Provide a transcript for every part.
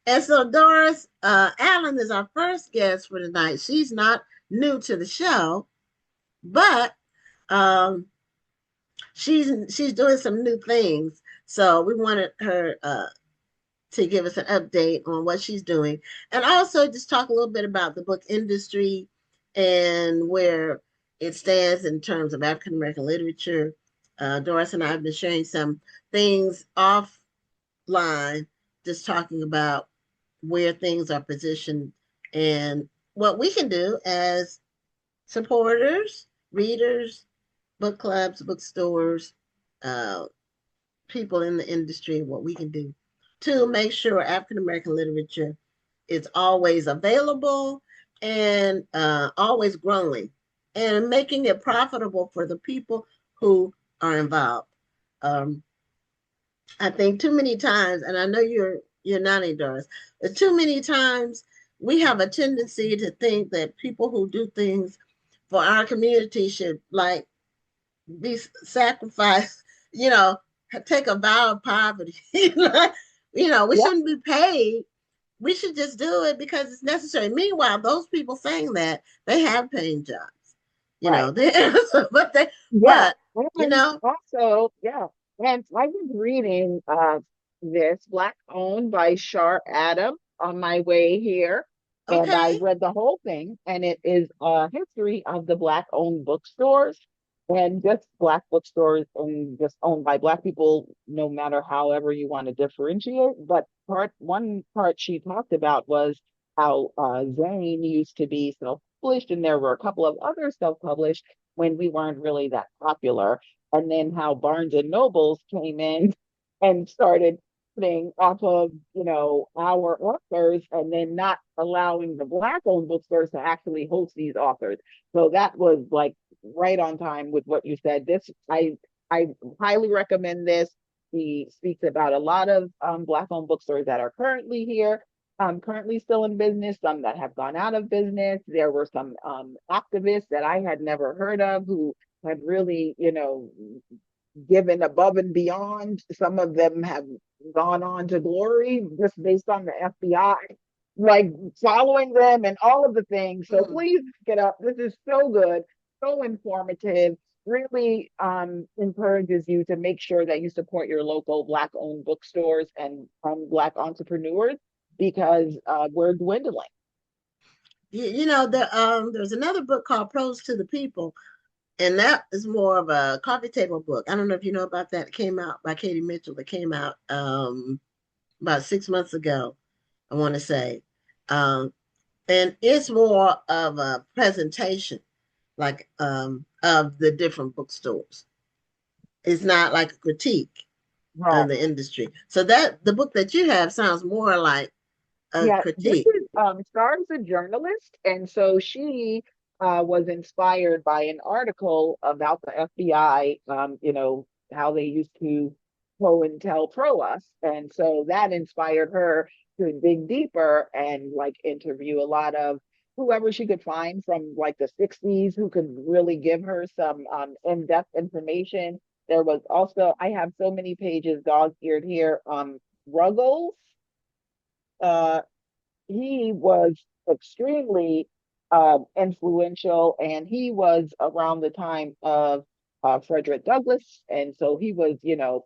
And so Doris Allen is our first guest for tonight. She's not new to the show, but um, she's doing some new things. So we wanted her to give us an update on what she's doing, and also just talk a little bit about the book industry and where it stands in terms of African American literature. Doris and I have been sharing some things offline, just talking about where things are positioned and what we can do as supporters, readers, book clubs, bookstores, uh, people in the industry, what we can do to make sure African American literature is always available and always growing and making it profitable for the people who are involved. Um, I think too many times, and I know you're not a Doris, but too many times we have a tendency to think that people who do things for our community should like be sacrificed, you know, take a vow of poverty. We Yeah, shouldn't be paid. We should just do it because it's necessary. Meanwhile, those people saying that they have paying jobs, right. they, but they, Yeah. but you And know, also, yeah. And I was reading this Black Owned by Shar Adam on my way here. And I okay, read the whole thing, and it is a history of the Black owned bookstores and just Black bookstores and just owned by Black people, no matter however you want to differentiate. But one part she talked about was how Zane used to be self-published, and there were a couple of other self-published when we weren't really that popular. And then how Barnes and Nobles came in and started putting off of, our authors and then not allowing the Black owned bookstores to actually host these authors. So that was like right on time with what you said. I highly recommend this. He speaks about a lot of Black owned bookstores that are currently here, currently still in business, some that have gone out of business. There were some activists that I had never heard of who had really, given above and beyond. Some of them have gone on to glory just based on the FBI, like following them and all of the things. So mm, please get up. This is so good, so informative. Really encourages you to make sure that you support your local Black owned bookstores and Black entrepreneurs because we're dwindling. there's another book called Prose to the People, and that is more of a coffee table book. I don't know if you know about that. It came out by Katie Mitchell. That came out about 6 months ago, I want to say. Um, and it's more of a presentation, like of the different bookstores. It's not like a critique Right. of the industry. So that the book that you have sounds more like a Yeah, this critique. is Star's a journalist, and so she was inspired by an article about the FBI, how they used to pro us. And so that inspired her to dig deeper and like interview a lot of whoever she could find from like the 60s who could really give her some in-depth information. There was also, I have so many pages dog-eared here, Ruggles. Uh, he was extremely influential, and he was around the time of Frederick Douglass, and so he was,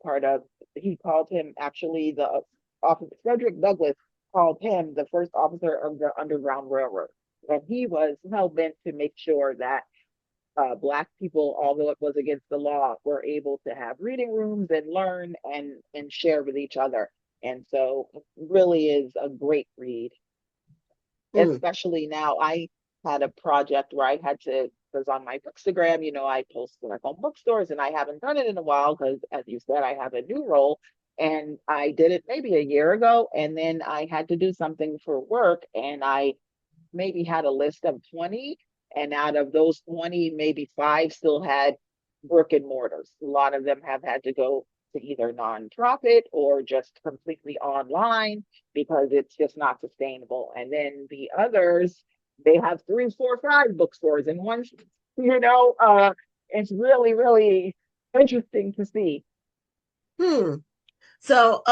part of. He called him actually the officer. Frederick Douglass called him the first officer of the Underground Railroad, and he was hell bent to make sure that Black people, although it was against the law, were able to have reading rooms and learn and share with each other. And so, it really is a great read, Mm, especially now. I had a project where I had to, because on my Bookstagram, I post like on bookstores, and I haven't done it in a while because, as you said, I have a new role. And I did it maybe a year ago, and then I had to do something for work, and I maybe had a list of 20, and out of those 20, maybe five still had brick and mortars. A lot of them have had to go to either nonprofit or just completely online because it's just not sustainable. And then the others, they have three, four, five bookstores in one, it's really, really interesting to see. hmm. So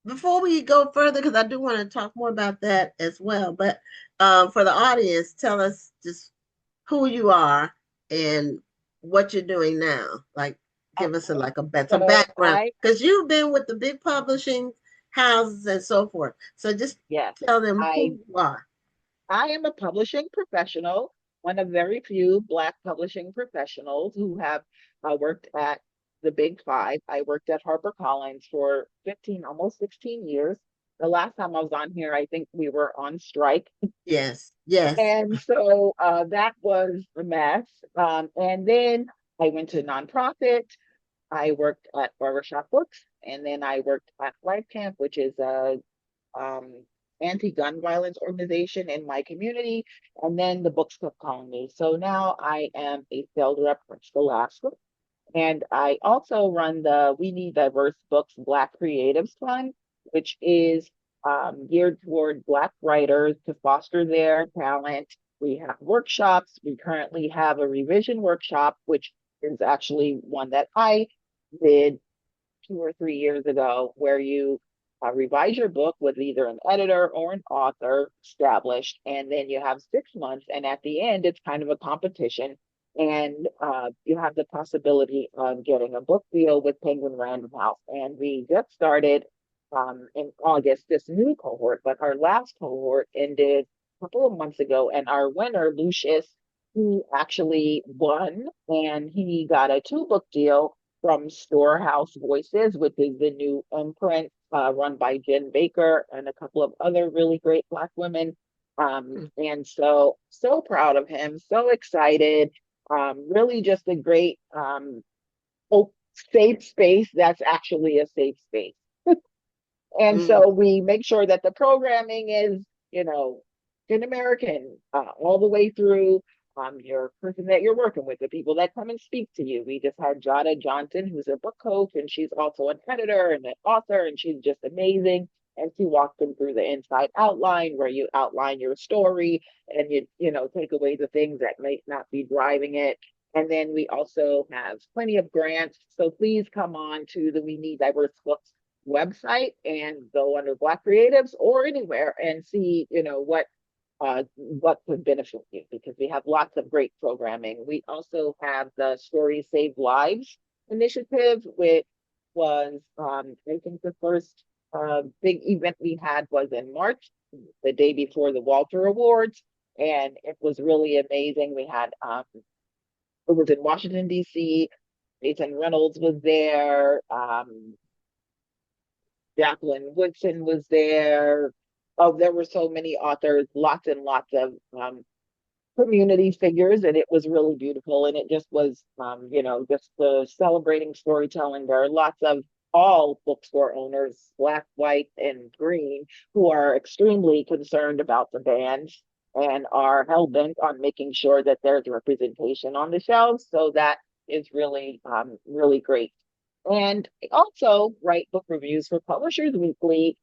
before we go further, because I do want to talk more about that as well, but for the audience, tell us just who you are and what you're doing now. Like, give us a Okay. like a some So background, because you've been with the big publishing houses and so forth. So just yes, tell them I who you are. I am a publishing professional, one of very few Black publishing professionals who have worked at the Big Five. I worked at HarperCollins for 15, almost 16 years. The last time I was on here, I think we were on strike. Yes, yes. And so that was a mess. And then I went to nonprofit. I worked at Barbershop Books, and then I worked at Life Camp, which is a um, anti-gun violence organization in my community, and then the Books Club Colony. So now I am a sales rep for Scholastic, and I also run the We Need Diverse Books Black Creatives Fund, which is geared toward Black writers to foster their talent. We have workshops. We currently have a revision workshop, which is actually one that I did 2 or 3 years ago, where you revise your book with either an editor or an author established, and then you have 6 months, and at the end, it's kind of a competition, and you have the possibility of getting a book deal with Penguin Random House. And we just started in August this new cohort, but our last cohort ended a couple of months ago, and our winner, Lucius, he actually won, and he got a 2 book deal from Storehouse Voices, which is the new imprint run by Jen Baker and a couple of other really great Black women. And so proud of him, so excited. Really just a great safe space that's actually a safe space. And so Mm. we make sure that the programming is, you know, in American all the way through. Your person that you're working with, the people that come and speak to you. We just had Jada Johnson, who's a book coach, and she's also an editor and an author, and she's just amazing. And she walked them through the inside outline, where you outline your story and you take away the things that might not be driving it. And then we also have plenty of grants. So please come on to the We Need Diverse Books website and go under Black Creatives or anywhere and see, what could benefit you, because we have lots of great programming. We also have the Stories Save Lives initiative, which was, I think, the first big event we had was in March, the day before the Walter Awards, and it was really amazing. It was in Washington, D.C. Jason Reynolds was there. Jacqueline Woodson was there. Oh, there were so many authors, lots and lots of community figures, and it was really beautiful. And it just was, just celebrating storytelling. There are lots of all bookstore owners, Black, white, and green, who are extremely concerned about the bans and are hell bent on making sure that there's representation on the shelves. So that is really, really great. And I also write book reviews for Publishers Weekly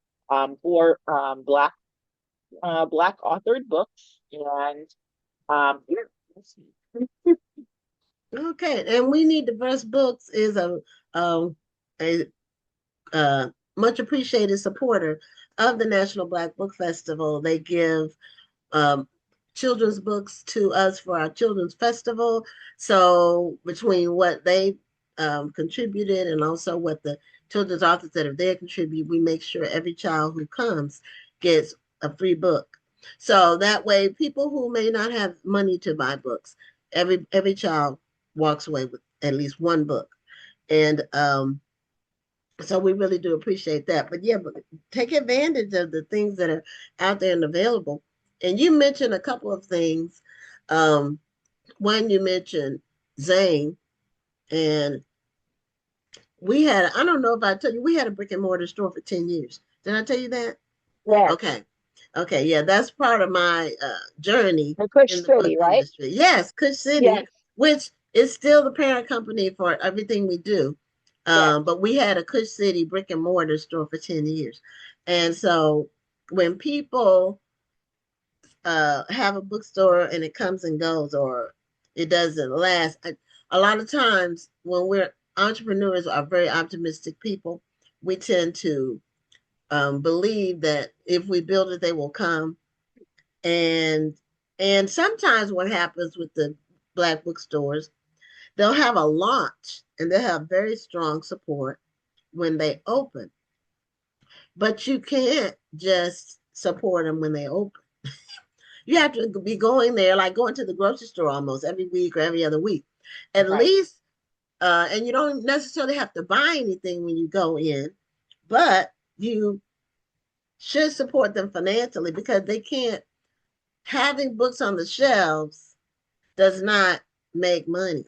for Black authored books, and yeah. Okay, and We Need Diverse Books is a much appreciated supporter of the National Black Book Festival. They give um, children's books to us for our children's festival. So between what they contributed and also what the children's authors that are there contribute, we make sure every child who comes gets a free book. So that way, people who may not have money to buy books, every child walks away with at least one book. And so we really do appreciate that. But yeah, but take advantage of the things that are out there and available. And you mentioned a couple of things. Um, One, you mentioned Zane, and I don't know if I tell you, we had a brick and mortar store for 10 years. Did I tell you that? Yes, Okay. Okay. Yeah, that's part of my journey the Kush in the book City, right? industry. Yes, Kush City, Yes, which is still the parent company for everything we do. yes. But we had a Kush City brick and mortar store for 10 years. And so when people have a bookstore and it comes and goes or it doesn't last, a lot of times when we're entrepreneurs are very optimistic people, we tend to believe that if we build it, they will come. And and sometimes what happens with the black bookstores, they'll have a launch and they'll have very strong support when they open, but you can't just support them when they open. You have to be going there, like going to the grocery store almost every week or every other week, at Right. least. And you don't necessarily have to buy anything when you go in, but you should support them financially because they can't, having books on the shelves does not make money.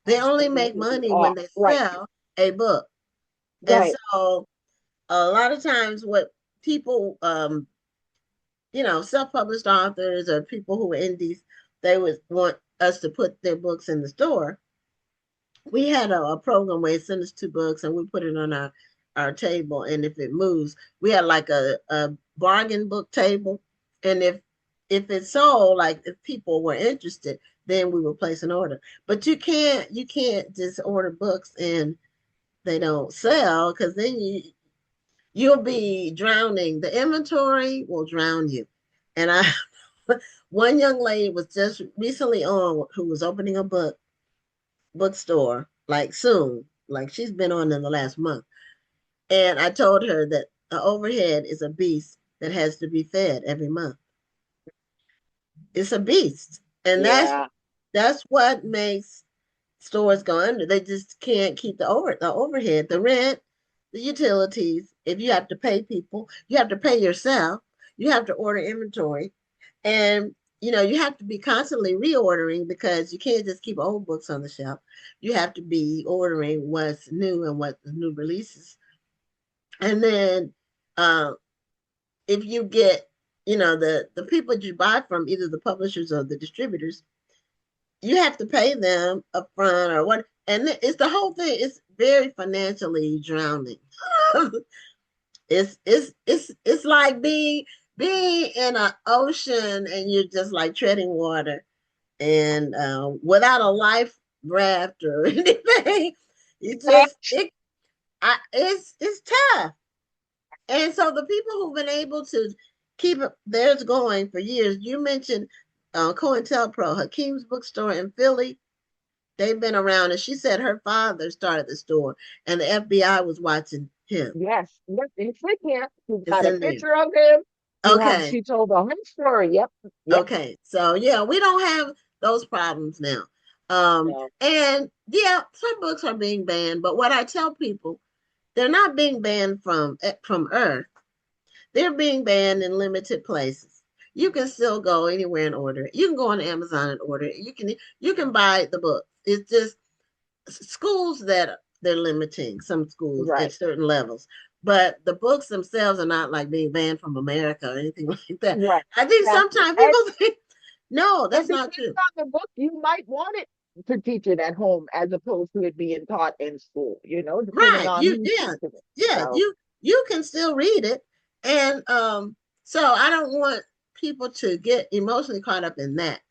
They only It make really money when off. they Right. sell a book. And Right. so a lot of times what people, self-published authors or people who are indies, they would want us to put their books in the store. We had a program where it sent us two books and we put it on our table. And if it moves, we had like a bargain book table. And if it sold, like if people were interested, then we would place an order. But you can't just order books and they don't sell because then you'll be drowning. The inventory will drown you. And I one young lady was just recently on who was opening a bookstore like soon, like she's been on in the last month. And I told her that the overhead is a beast that has to be fed every month. It's a beast. And Yeah. that's what makes stores go under. They just can't keep the overhead, the rent, the utilities. If you have to pay people, you have to pay yourself. You have to order inventory, and you have to be constantly reordering because you can't just keep old books on the shelf. You have to be ordering what's new and what the new releases. And then uh, if you get the people you buy from, either the publishers or the distributors, you have to pay them up front or what, and it's the whole thing. It's very financially drowning. It's like being in an ocean and you're just like treading water and without a life raft or anything. You just it's tough. And so the people who've been able to keep theirs going for years, you mentioned COINTELPRO, Hakeem's bookstore in Philly. They've been around, and she said her father started the store, and the FBI was watching him. Yes. Yep. It's in here. She's It's got a in there. picture of him. Okay, She told the whole story. Yep. Yep. okay. So yeah, we don't have those problems now. So And yeah, some books are being banned, but what I tell people, they're not being banned from Earth. They're being banned in limited places. You can still go anywhere and order it. You can go on Amazon and order it. You can buy the book. It's just schools that they're limiting, some schools at right. certain levels, but the books themselves are not like being banned from America or anything like that. Right. I think Exactly. sometimes people think, no, And that's not depending true. on the book, you might want it to teach it at home as opposed to it being taught in school, depending Right. on You who's yeah. teaching it. Yeah, So you can still read it. And so I don't want people to get emotionally caught up in that.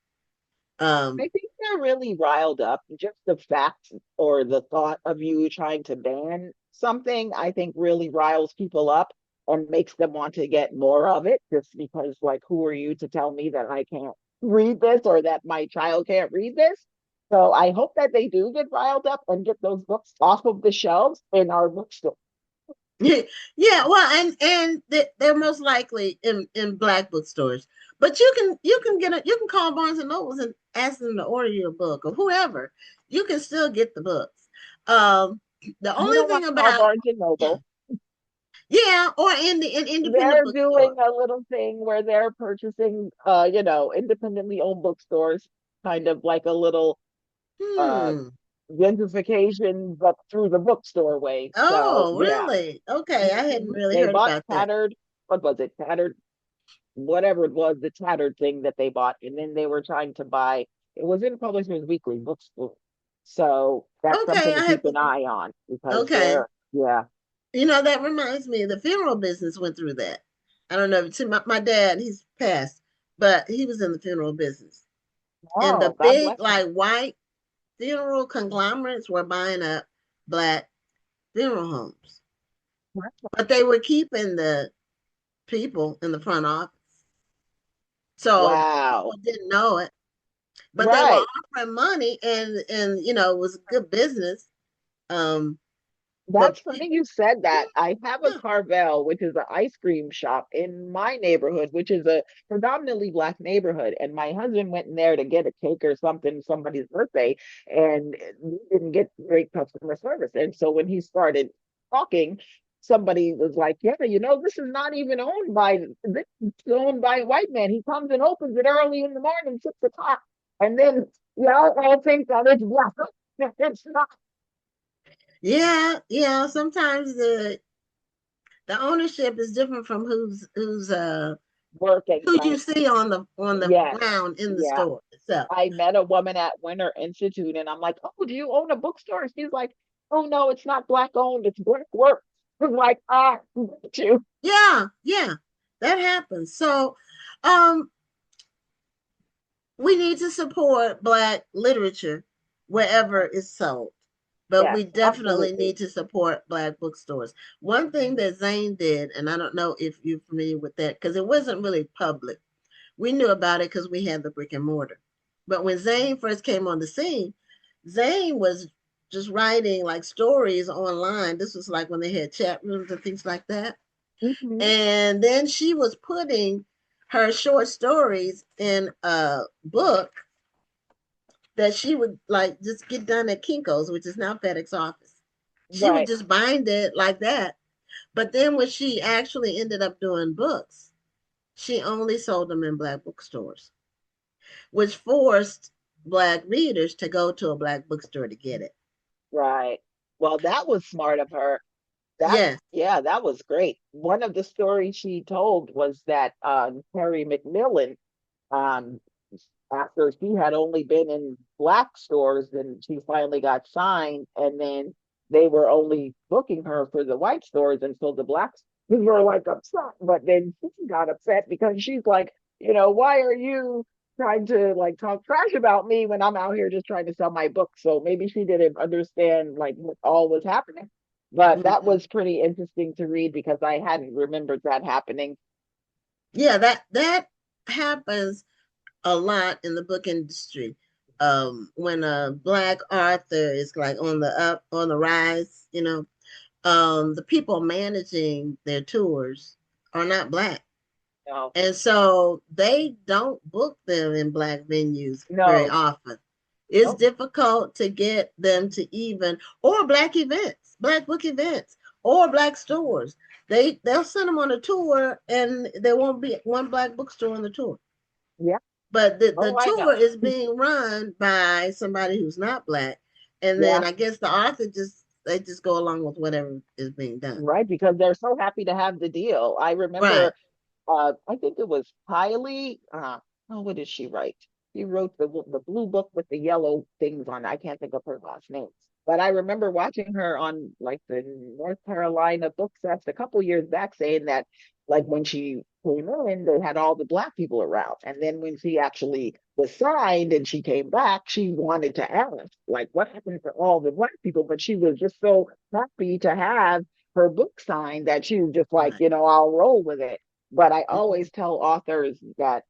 I Um think they're really riled up. Just the fact or the thought of you trying to ban something, I think really riles people up and makes them want to get more of it just because, like, who are you to tell me that I can't read this or that my child can't read this? So I hope that they do get riled up and get those books off of the shelves in our bookstore. yeah, well, and they're most likely in black bookstores. But you can call Barnes and Nobles and ask them to order you a book or whoever. You can still get the books. Um, the You only don't want thing to call about, Barnes and Noble. yeah, or in independent They're doing bookstore. a little thing where they're purchasing, independently owned bookstores, kind of like a little uh Hmm. gentrification, but through the bookstore way. So Oh, yeah. really? Okay, I hadn't really They heard bought about that. tattered, what was it? Tattered, whatever it was, the tattered thing that they bought. And then they were trying to buy, it was in Publishers Weekly bookstore. So that's Okay, something to I keep have to. an eye on because Okay, yeah. that reminds me. The funeral business went through that. I don't know. To my dad, he's passed, but he was in the funeral business. And the Oh, God big bless him. like white funeral conglomerates were buying up black funeral homes. but they were keeping the people in the front office. So Wow. people didn't know it, but they were Right. offering money, and it was good business. Um, That's but funny people, you said yeah, that. I have a yeah, Carvel, which is an ice cream shop in my neighborhood, which is a predominantly black neighborhood. And my husband went in there to get a cake or something, somebody's birthday, and we didn't get great customer service. And so when he started talking, somebody was like, "Yeah, this is not even owned by this is owned by a white man. He comes and opens it early in the morning, 6 o'clock, and then all think that it's black. It's not." yeah, yeah. Sometimes the ownership is different from Working, who you right? see on the Yes. ground in the Yeah. store itself. I met a woman at Winter Institute and I'm like, "Oh, do you own a bookstore?" She's like, "Oh no, it's not black owned, it's black work." I'm like, got you. Yeah, yeah, that happens. So, um, we need to support Black literature wherever it's sold, but Yes, we definitely absolutely. need to support Black bookstores. One thing that Zane did, and I don't know if you're familiar with that, because it wasn't really public. We knew about it because we had the brick and mortar. But when Zane first came on the scene, Zane was just writing like stories online. This was like when they had chat rooms and things like that. Hmm. And then she was putting her short stories in a book that she would like just get done at Kinko's, which is now FedEx office. She would Right, just bind it like that. But then when she actually ended up doing books, she only sold them in Black bookstores, which forced Black readers to go to a Black bookstore to get it. right. Well, that was smart of her. That, Yes. yeah, that was great. One of the stories she told was that Terry McMillan, um, after she had only been in black stores, then she finally got signed, and then they were only booking her for the white stores, and so the blacks were like upset. But then she got upset because she's like, why are you trying to like talk trash about me when I'm out here just trying to sell my book? So maybe she didn't understand like what all was happening. But that Mhm. was pretty interesting to read because I hadn't remembered that happening. Yeah, that happens a lot in the book industry. When a Black author is like on the rise, the people managing their tours are not Black. No, And so they don't book them in Black venues very no, often. It's no. difficult to get them to even, or Black events, Black book events, or Black stores. They'll send them on a tour and there won't be one Black bookstore on the tour. Yeah. But the Oh, I tour know. is being run by somebody who's not Black. And then Yeah. I guess the author they just go along with whatever is being done. Right, because they're so happy to have the deal. I Right. remember, I think it was Kylie. Oh, what did she write? She wrote the blue book with the yellow things on it. I can't think of her last name, but I remember watching her on like the North Carolina Book Fest a couple years back, saying that like when she came in, they had all the black people around, and then when she actually was signed and she came back, she wanted to ask like what happened to all the black people, but she was just so happy to have her book signed that she was just like, Right. I'll roll with it. But I Mhm. always tell authors that,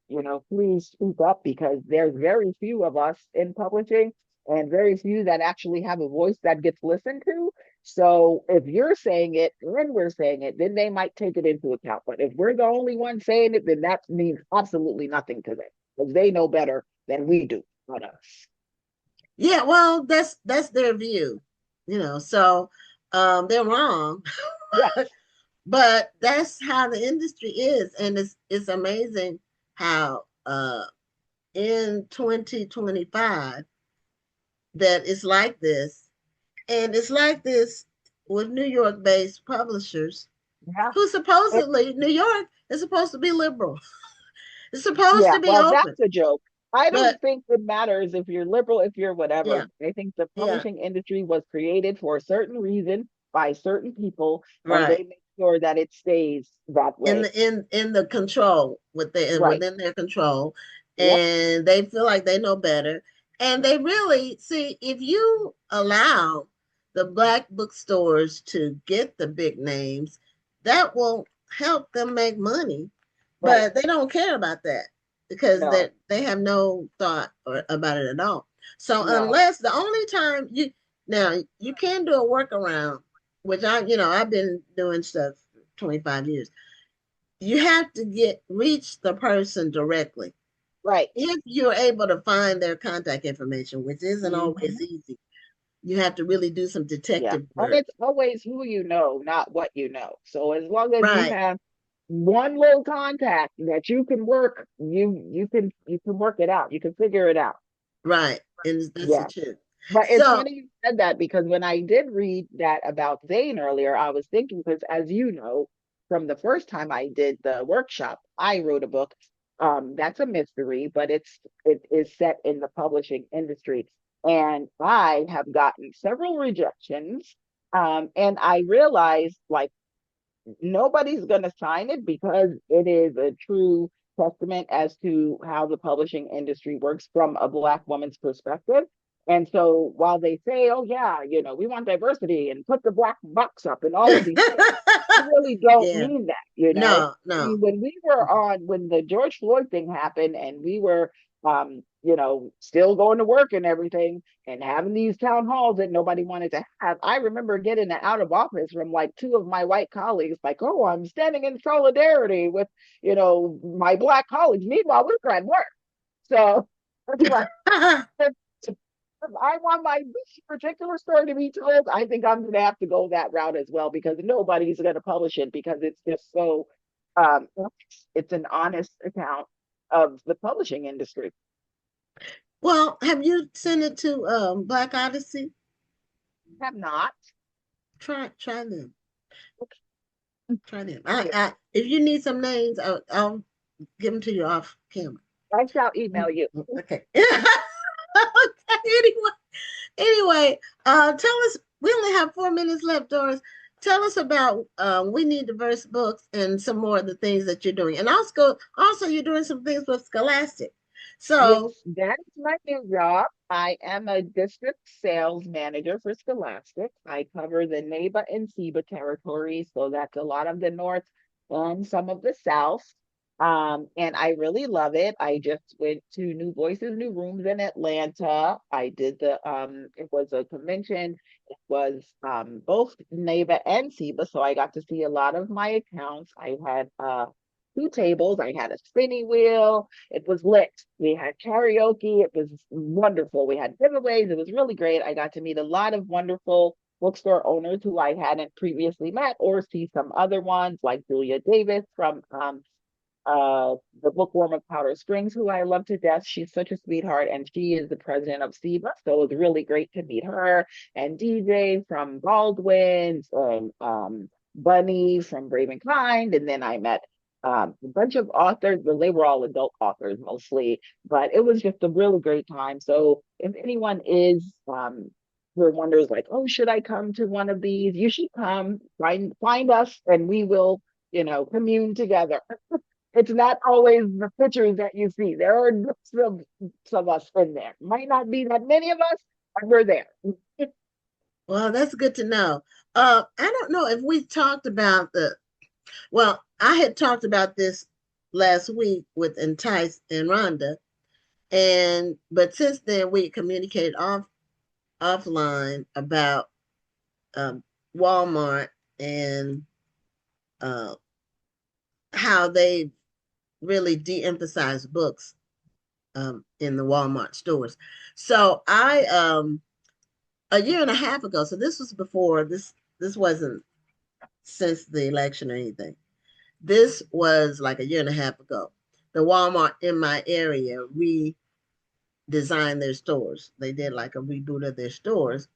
please speak up because there's very few of us in publishing and very few that actually have a voice that gets listened to. So if you're saying it and we're saying it, then they might take it into account. But if we're the only one saying it, then that means absolutely nothing to them because they know better than we do, not us. Yeah, well, that's their view, so they're wrong. Yes. But that's how the industry is, and it's amazing how in 2025 that it's like this, and it's like this with New York based publishers Yeah. who It, supposedly New York is supposed to be liberal. It's supposed Yeah, to be well, open. that's a joke. I don't But think it matters if you're liberal, if you're whatever. yeah, I think the yeah, publishing industry was created for a certain reason by certain people, and right. they make sure that it stays that In way. the in the control Right. within their control, Yep. and they feel like they know better, and they really see if you allow the black bookstores to get the big names, that will help them make money. Right. But they don't care about that because No, they have no thought about it at all. So no. unless the only time you now you can do a workaround, which I've been doing stuff 25 years. You have to reach the person directly. Right. If you're able to find their contact information, which isn't always Mhm. easy, you have to really do some Yeah. detective And work. it's always who you know, not what you know. So as long as you Right, have one little contact that you can work, you can work it out. You can figure it out. right. And that's the Yes. truth. But it's So, funny you said that because when I did read that about Zane earlier, I was thinking, because as you know, from the first time I did the workshop, I wrote a book. That's a mystery, but it is set in the publishing industry. And I have gotten several rejections. And I realized like nobody's going to sign it because it is a true testament as to how the publishing industry works from a Black woman's perspective. And so while they say, oh, yeah, we want diversity and put the Black box up and all of these things, I really don't yeah, mean that. no, I no. mean, when the George Floyd thing happened and we were, still going to work and everything, and having these town halls that nobody wanted to have. I remember getting an out of office from like two of my white colleagues, like, oh, I'm standing in solidarity with, my Black colleagues. Meanwhile, we're at work. So it's like, if I want my this particular story to be told, I think I'm going to have to go that route as well because nobody's going to publish it because it's just so, um, it's an honest account of the publishing industry. Well, have you sent it to Black Odyssey? Have not. Try them. Try them. If you need some names, I'll give them to you off camera. I shall email you. Okay. Okay. Anyway, tell us. We only have 4 minutes left, Doris. Tell us about We Need Diverse Books and some more of the things that you're doing. And also you're doing some things with Scholastic. Yes, So, that is my new job. I am a district sales manager for Scholastic. I cover the NEBA and SEBA territories, so that's a lot of the North and some of the South. And I really love it. I just went to New Voices, New Rooms in Atlanta. I did it was a convention. It was both NEBA and SEBA, so I got to see a lot of my accounts. I had two tables. I had a spinning wheel. It was lit. We had karaoke. It was wonderful. We had giveaways. It was really great. I got to meet a lot of wonderful bookstore owners who I hadn't previously met or see some other ones like Julia Davis from uh, the bookworm of Powder Springs, who I love to death. She's such a sweetheart, and she is the president of SEBA. So it was really great to meet her and DJ from Baldwin's and Bunny from Brave and Kind. And then I met a bunch of authors. Well, they were all adult authors mostly, but it was just a really great time. So if anyone is who wonders like, oh, should I come to one of these? You should come, find us, and we will, commune together. It's not always the pictures that you see. There are groups of us in there. Might not be that many of us, but we're there. well, that's good to know. I don't know if we talked about well, I had talked about this last week with Entice and Rhonda, but since then we communicated offline about um, Walmart and uh, how they really de-emphasize books in the Walmart stores. So I a year and a half ago, so this was before this wasn't since the election or anything. This was like a year and a half ago. The Walmart in my area redesigned their stores. They did like a reboot of their stores.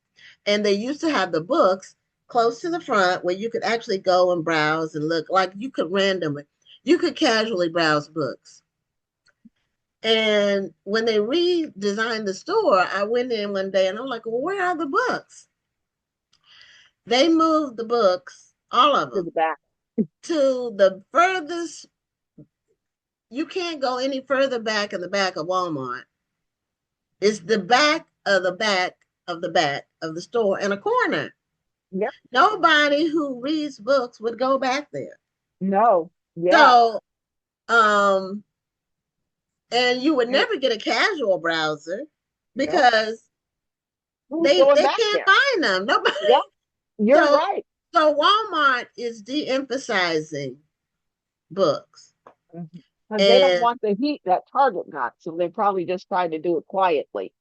And they used to have the books close to the front where you could actually go and browse and look like you could casually browse books. And when they redesigned the store, I went in one day and I'm like, well, where are the books? They moved the books, all of To them, the back. to the furthest. You can't go any further back in the back of Walmart. It's the back of the back of the back of the store in a corner. Yep. Nobody who reads books would go back there. No. Yeah. So, um, and you would And never get a casual browser no. because Who's they going back can't there? find them. Nobody. Yeah. You're So right. so Walmart is de-emphasizing books. Because they don't And want the heat that Target got, so they're probably just trying to do it quietly.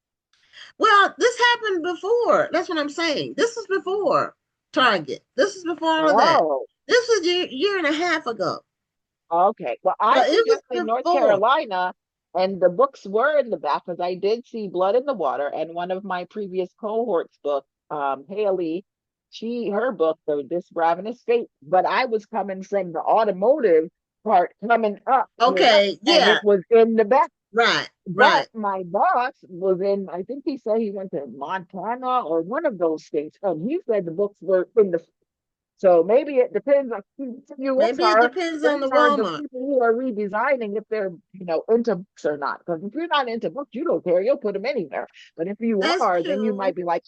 well, this happened before. That's what I'm saying. This was before Target. This is before all of that. Oh, This was a year and a half ago. okay. Well, So I was it was just in North before. Carolina, and the books were in the back because I did see Blood in the Water, and one of my previous cohorts' book, Haley, her book, This Ravenous Fate. But I was coming from the automotive part, coming up, Okay, and yeah, it was in the back. right, But right. my boss was in, I think he said he went to Montana or one of those states, and he said the books were in the. So maybe it depends on who you Maybe it are, depends on the or the Walmart. people who are redesigning if they're, into books or not. Because if you're not into books, you don't care. You'll put them anywhere. But if you That's are, then you might true. be like,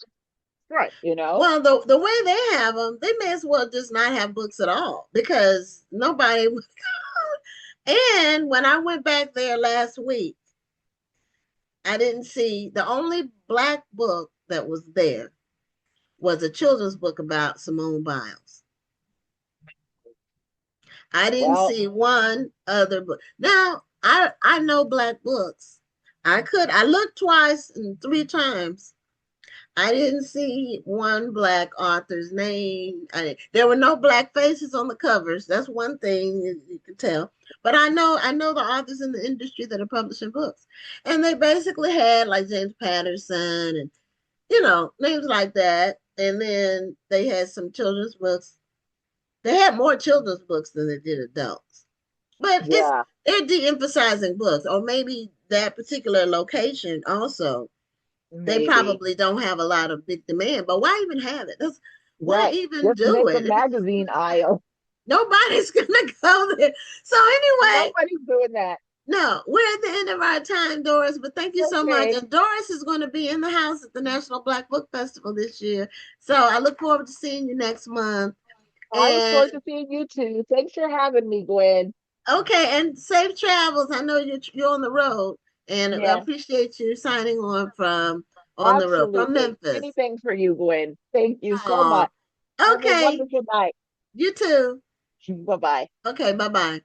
right. Well, the way they have them, they may as well just not have books at all because nobody. And when I went back there last week, I didn't see the only black book that was there was a children's book about Simone Biles. I didn't Well, see one other book. Now, I know black books. I looked twice and three times. I didn't see one black author's name. There were no black faces on the covers. That's one thing you can tell. But I know the authors in the industry that are publishing books, and they basically had like James Patterson and names like that. And then they had some children's books. They had more children's books than they did adults. But yeah, they're de-emphasizing books, or maybe that particular location also they maybe. probably don't have a lot of big demand, but why even have it? Why Right. even Just do make a it? magazine aisle. Nobody's gonna go there. So anyway, Nobody's doing that. no, we're at the end of our time, Doris. But thank you so much. Okay. And Doris is going to be in the house at the National Black Book Festival this year. So I look forward to seeing you next month. I look And forward to seeing you too. Thanks for having me, Gwen. okay, and safe travels. I know you're on the road, and I Yeah, appreciate you signing on from on the road from absolutely. Memphis. Anything for you, Gwen. Thank you so Oh, much. Have a okay. wonderful night. You too. Bye bye. Okay, bye bye.